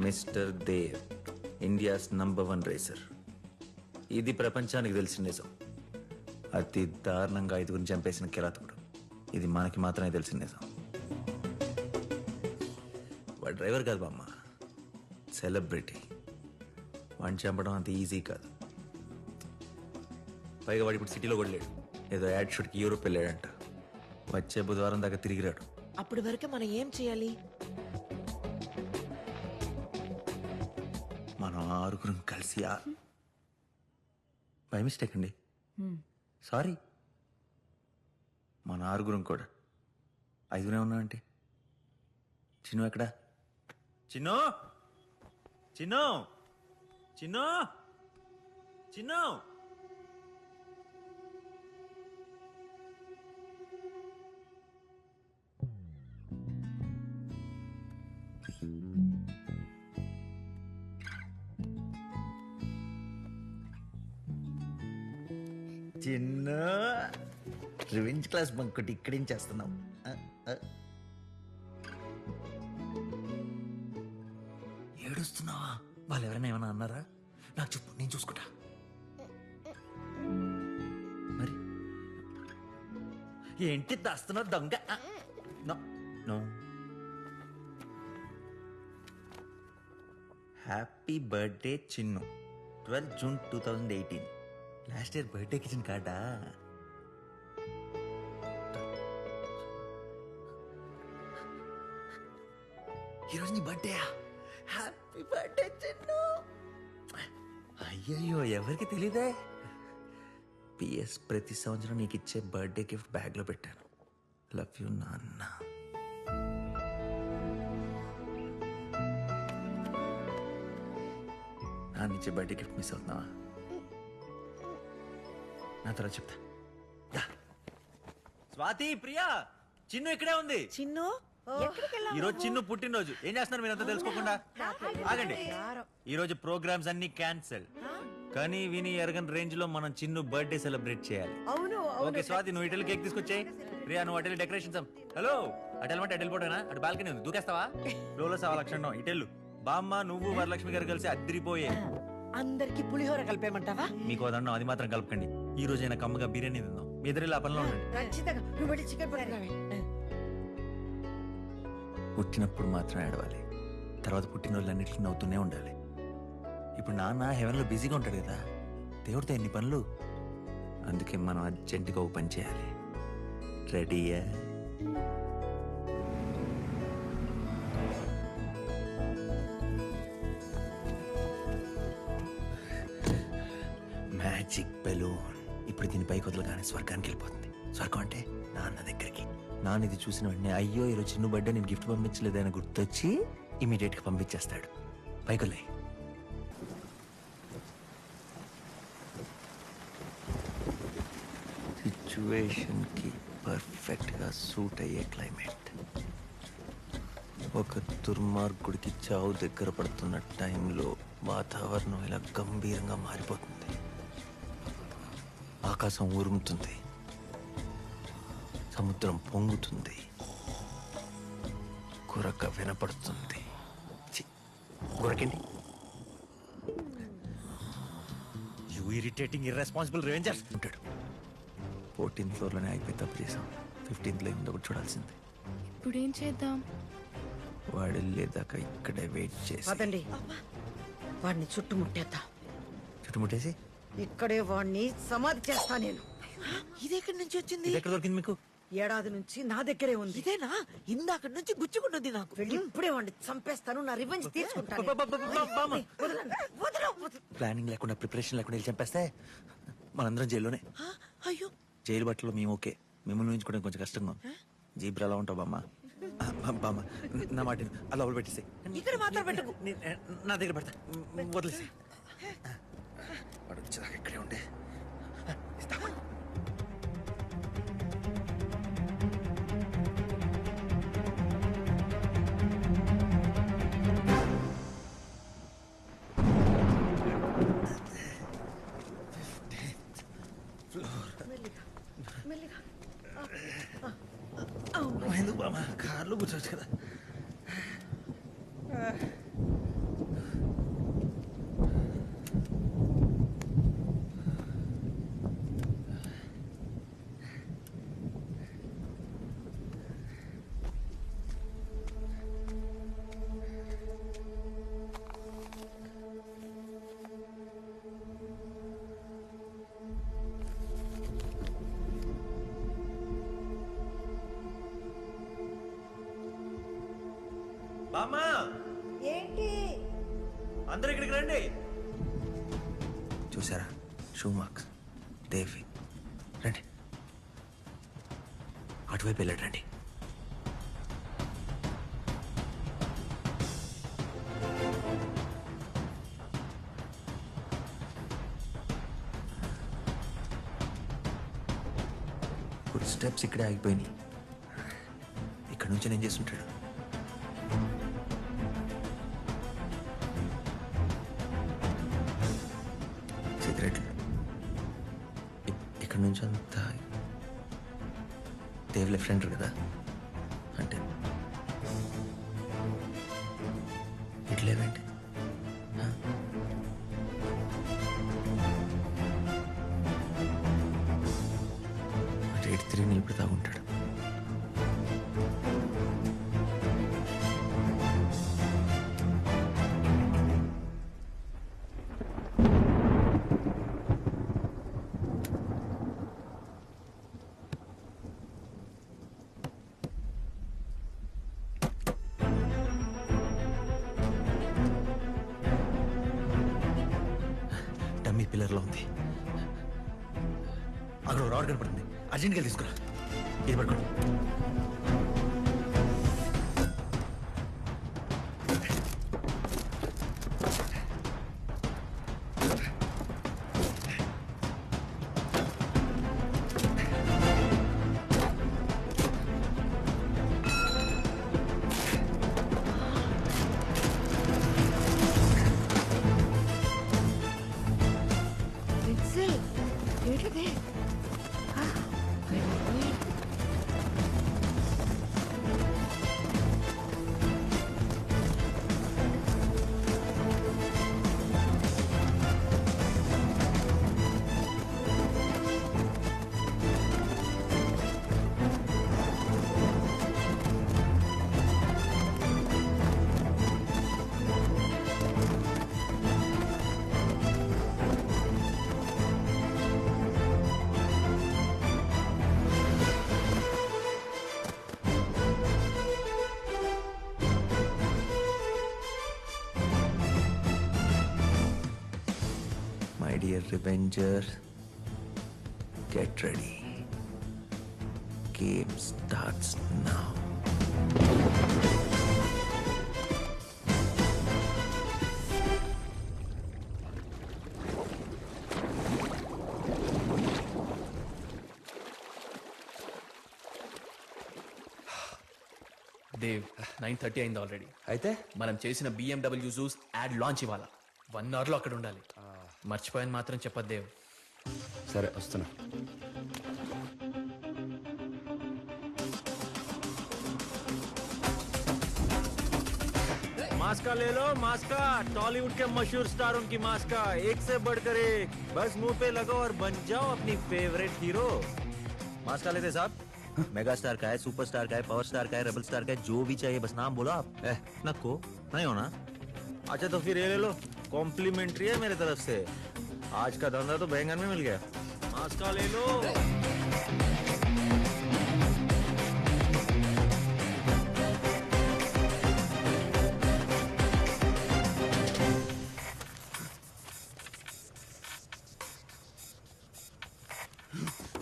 Mister Dev, India's #1 racer. ఇది ప్రపంచానికి తెలిసిన నిజం. అతి దారుణంగా 5గురిని చంపేసిన కిరాతకుడు. ఇది మనకి మాత్రమే తెలిసిన నిజం. వాడు డ్రైవర్ కాదు బామ్మ, సెలబ్రిటీ. వాడిని చంపడం అంత ఈజీ కాదు. పైగా వాడు ఇప్పుడు సిటీలో కూడా లేడు. ఏదో యాడ్ షూట్కి యూరోప్ వెళ్ళాడంట. వచ్చే బుధవారం దాకా తిరిగిరాడు. అప్పటి వరకు మనం ఏం చేయాలి? మనం 6 కలిసి బై మిస్టేక్ అండి, సారీ. మన 6 కూడా 5 ఉన్నామంటే. చిన్ను ఎక్కడా? చిన్ను చిన్ను చిన్ను చిన్ను చిన్న రివెంజ్ క్లాస్ బంకొట్టి ఇక్కడేం చేస్తున్నావు? ఏడుస్తున్నావా? వాళ్ళు ఎవరైనా ఏమైనా అన్నారా? నాకు చెప్పు, నేను చూసుకుంటా. మరి ఏంటి దాస్తున్నావు దొంగ? Happy birthday Chinnu, 12 June 2018. Last year బర్త్డేకి ఇచ్చిన కార్డా? ఈరోజు నీ బర్త్డేయా? Happy birthday Chinnu. అయ్యయ్యో, ఎవరికి తెలీదే. పిఎస్, ప్రతి సంవత్సరం నీకు ఇచ్చే బర్త్డే గిఫ్ట్ బ్యాగ్ లో పెట్టాను. లవ్ యూ నాన్న. నాన్నిచ్చే బర్త్డే గిఫ్ట్ మిస్ అవుతున్నావా? నా తర్వాత చెప్తా. స్వాతి, ప్రియా, చిన్ను ఇక్కడే ఉంది. చిన్ను ఈ రోజు చిన్ను పుట్టినరోజు. ఏం చేస్తున్నారు మీరంతా తెలుసుకోకుండా? ఆగండి. ఈ రోజు ప్రోగ్రామ్స్ అన్ని క్యాన్సిల్. కానీ విని ఎరగని రేంజ్ లో మనం చిన్ను బర్త్డే సెలబ్రేట్ చేయాలి. ఓకే స్వాతి, నువ్వు ఇటెల్ కేక్ తీసుకొచ్చాయి. ప్రియా, నువ్వు అటెల్ డెకరేషన్స్. హలో, అటెల్ అంటే అటెల్ పోటేనా? అటు బాల్కనీ ఉంది, దూకేస్తావా? ఫ్లోలో సవా లక్షణం. ఇటెల్లు బామ్మ, నువ్వు వరలక్ష్మి గారు కలిసి అద్దరిపోయే. అందరికి పులిహోర కలిపేమంటావా? మీకు అదన్నా అది మాత్రం కలపకండి. ఈ రోజైనా కమ్మగా బిర్యానీ తిందాం. మీ ఇద్దరు ఆ పనిలో ఉండండి. ఖచ్చితంగా. నువ్వు వెళ్ళి చికెన్ పట్టుకురావే. పుట్టినప్పుడు మాత్రం ఏడవాలి, తర్వాత పుట్టినోళ్ళన్నిటికీ నవ్వుతూనే ఉండాలి. ఇప్పుడు నాన్న హెవెన్లో బిజీగా ఉంటాడు కదా, దేవుడితో ఎన్ని పనులు. అందుకే మనం అర్జెంటుగా ఒక పని చేయాలి. రెడీయా? Magic balloon. ఇప్పుడు దీని పైకి వదలగానే స్వర్గానికి వెళ్ళిపోతుంది. స్వర్గం అంటే నాన్న దగ్గరికి. నాన్న ఇది చూసిన వెంటనే, అయ్యో ఈరోజు చిన్న బర్త్డే నేను గిఫ్ట్ పంపించలేదని గుర్తొచ్చి ఇమీడియట్ గా పంపించేస్తాడు. పైకొల్లే. సిచ్యువేషన్ కి పర్ఫెక్ట్ గా సూట్ అయ్యే క్లైమేట్. ఒక దుర్మార్గుడికి చావు దగ్గర పడుతున్న టైంలో వాతావరణం ఇలా గంభీరంగా మారిపోతుంది. ఆకాశం ఉరుముతుంది, సముద్రం పొంగుతుంది, గురక వినపడుతుంది. గురకండి. యూ ఇరిటేటింగ్ ఇర్రెస్పాన్సిబుల్ రివెంజర్ ఉంటాడు. 14th ఫ్లోర్లోనే అయిపోయి తప్పు చేసాం. 15th లో ఉందో చూడాల్సింది. ఇప్పుడు ఏం చేద్దాం? వాడు వెళ్ళేదాకా ఇక్కడే వెయిట్ చేసి పదండి, వాడిని చుట్టుముట్టేద్దాం. చుట్టుముట్టేసి ఇక్కడే వాడిని సమాధి చేస్తా నేను. ఇది ఎక్కడి నుంచి వచ్చింది? ఇది ఎక్కడ దొరికింది మీకు? ఏడాది నుంచి నా దగ్గరే ఉంది. ఇదేనా? ఇందాక నుంచి గుచ్చుకుంటుంది నాకు. వెళ్ళి ఇప్పుడే వాడిని చంపేస్తాను, నా రివెంజ్ తీసుకుంటాను. ప్లానింగ్ లేకుండా, ప్రిపరేషన్ లేకుండా వెళ్ళి చంపేస్తే మనందరం జైల్లోనే. అయ్యో, జైలు బట్టలు మేము ఓకే, మిమ్మల్ని ఊహించుకోవడం కొంచెం కష్టంగా. జీబ్రా అలా ఉంటావు బామ్మ. బామ్మ నా మాట అలా లోపల పెట్టేసి. ఇక్కడ మాత్రం పెట్టుకు. నా దగ్గర పెడతా, వదిలేసి. వాడు వచ్చేదాకా ఇక్కడే ఉండే. ఎందుకు బామ్మ, కార్లో కూర్చోవచ్చు కదా. బామ్మా ఏంటి? అందరు ఇక్కడికి రండి. చూసారా షూ మార్క్స్ దేవి రండి అటువైపు వెళ్ళాడు రండి. ఇప్పుడు స్టెప్స్ ఇక్కడే ఆగిపోయినాయి. ఇక్కడ నుంచి నేను చేస్తుంటాడు. సిగరెట్లు ఇక్కడ నుంచి అంతా దేవ్ లెఫ్ట్ హ్యాండర్ కదా, అంటే ఇట్లేవేంటి? అంటే ఇటు తిరిగి నిలబెడతా ఉంటాడు. డమ్మీ పిల్లర్లో ఉంది. అక్కడ రాడ్ కనపడుతుంది. అర్జెంట్గా తీసుకురా. ఇది పడుకోండి. విన్సిల్, ఏంటిది? My dear Revenger, get ready. Game starts now. Dev 9:30 అయింది ఆల్రెడీ. అయితే మనం చేసిన BMW జూస్ యాడ్ లాంచ్ ఇవ్వాలా. 1 అవర్లో అక్కడ ఉండాలి. మర్చిపోయాను మాత్రం చెప్పదు దేవ్. సరే వస్తున్నా. मास्का ले लो मास्का, टॉलीवुड के मशहूर स्टारों की मास्का, एक से बढ़कर एक. बस मुंह पे लगो और बन जाओ अपनी फेवरेट हीरो. मास्का लेते साहब. मेगा स्टार का है, सुपर स्टार का है, पावर स्टार का है, रेबल स्टार का है, जो भी चाहिए बस नाम बोलो आप. नको नहीं होना. अच्छा तो फिर ये ले लो, कॉम्प्लीमेंट्री है मेरे तरफ से. आज का धंधा तो बैंगन में मिल गया. मास्का ले लो.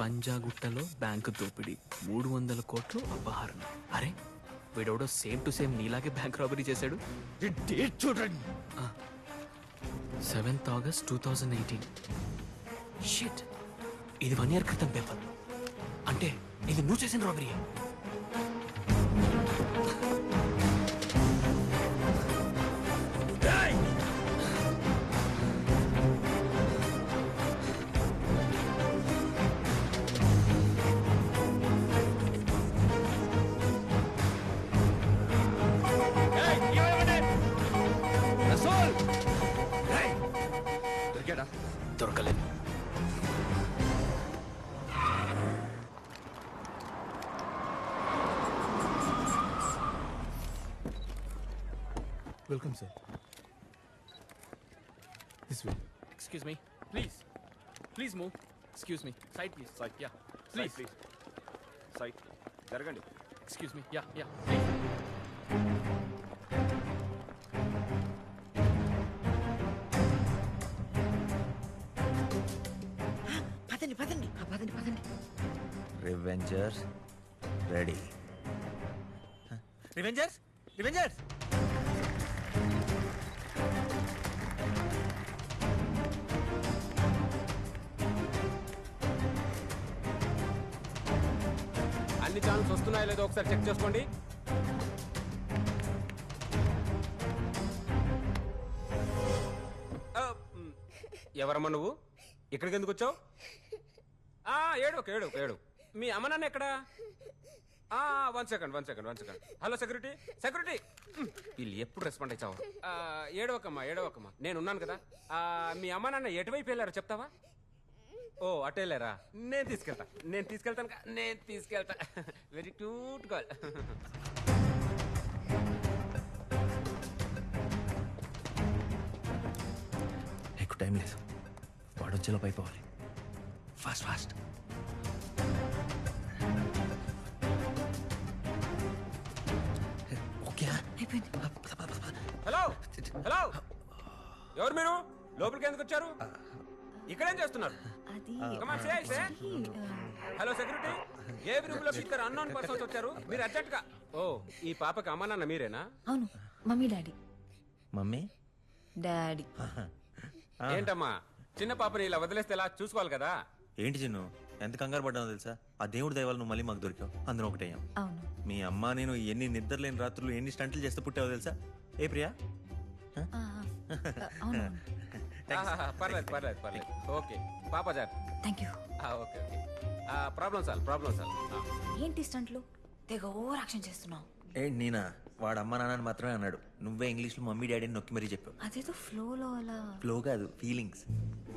పంజాగుట్టలో బ్యాంకు దోపిడీ, 300 కోట్లు అపహరణ. అరే వీడెవడో సేమ్ టు సేమ్ నీలాగే బ్యాంక్ రాబరీ చేశాడు. डेट చూడండి. 7th August 2018. షిట్, ఇది 1 year క్రితం పేపర్. అంటే ఇది నువ్వు చేసిన రాబరీ. దొరకలేదు. Welcome, sir. This way. Excuse me. Please move. Excuse me. Side, please. Side. Yeah. Please. Side, please. Side. జరగండి. Excuse me. Yeah. Please. పదండి పదండి పదండి. Revengers ready. రివెంజర్స్ రివెంజర్స్ అన్ని ఛానల్స్ వస్తున్నాయో లేదో ఒకసారి చెక్ చేసుకోండి. ఎవరమ్మా నువ్వు? ఇక్కడికి ఎందుకు వచ్చావు? ఏడు మీ అమ్మ నాన్న ఎక్కడా? 1 సెకండ్. హలో సెక్యూరిటీ వీళ్ళు ఎప్పుడు రెస్పాండ్ అయ్యావు? ఏడవకమ్మా నేను ఉన్నాను కదా. మీ అమ్మ నాన్న ఎటువైపు వెళ్ళారో చెప్తావా? ఓ అటు వెళ్ళారా? నేను తీసుకెళ్తా. Very cute girl. ఎక్కువ టైం లేదు, వాడు వచ్చేలోపు అయిపోవాలి. Fast okay. హలో ఎవరు మీరు? లోపలికి ఎందుకు వచ్చారు? ఇక్కడేం చేస్తున్నారు? హలో సెక్యూరిటీ, ఏ రూమ్ లో ఇద్దరు అన్నోన్ పర్సన్స్ వచ్చారు. మీరు అర్జెంట్ గా. ఓ ఈ పాపకి అమ్మ నాన్న మీరేనా? అవును, మమ్మీ డాడీ. Mummy daddy. ఏంటమ్మా చిన్న పాపని ఇలా వదిలేస్తే ఎలా? చూసుకోవాలి కదా. ఏంటి చిన్ను, ఎంత కంగారు పడ్డానో తెలుసా? ఆ దేవుడి దయవల్ల నువ్వు మళ్ళీ మాకు దొరికావు, అందులో ఒకటేయం. అవును. మీ అమ్మ నేను ఎన్ని నిద్రలేని రాత్రులు ఎన్ని స్టంట్లు చేస్తే పుట్టావో తెలుసా? ఏ ప్రియా? అవును. పర్లేదు. ఓకే పాప జార్. Thank you. Okay problem solve. ఏంటి స్టంట్లు? తెగ ఓవర్ యాక్షన్ చేస్తున్నావు. ఏంటి నేనా? వాడు అమ్మ నాన్న మాత్రమే అన్నాడు, నువ్వే ఇంగ్లీష్లో మమ్మీ డాడీని నొక్కి మరీ చెప్పావు. అదేదో ఫ్లోలో అలా. ఫ్లో కాదు, ఫీలింగ్స్.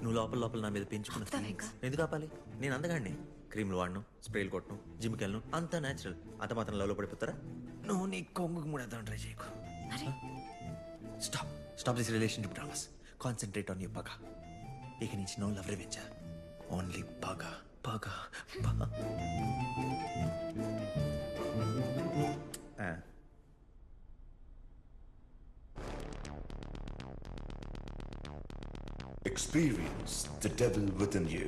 నువ్వు లోపల నా మీద పెంచుకున్న ఆపుతావా feelings. ఇంకా? ఎందుకు ఆపాలి? నేను అందగాడిని. క్రీమ్లు వాడను, స్ప్రేలు కొట్టను, జిమ్కి వెళ్ళను, అంతా న్యాచురల్. అంత మాత్రం లవ్లో పడిపోతారా? నువ్వు నీ కొంగుకు ముడేద్దాం ట్రై చేయకు. మరి stop this relationship dramas. Concentrate on your పగా. ఇక నుంచి నో లవ్ రివెంజ్, ఓన్లీ పగా. Experience the devil within you.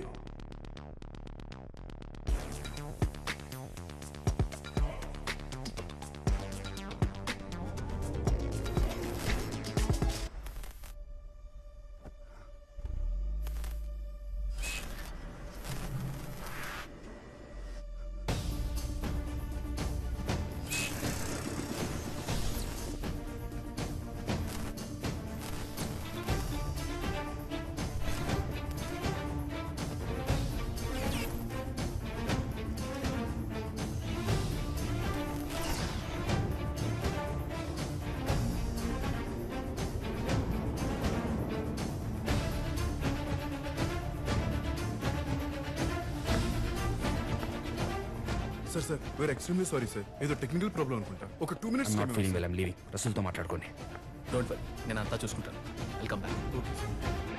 Sir we're extremely sorry sir, ఏదో టెక్నికల్ ప్రాబ్లం అనుకుంటా. ఒక 2 minutes not feeling well, I'm leaving. రసూల్తో మాట్లాడుకోండి. డోంట్ వరీ, నేను అంతా చూసుకుంటాను. Welcome back.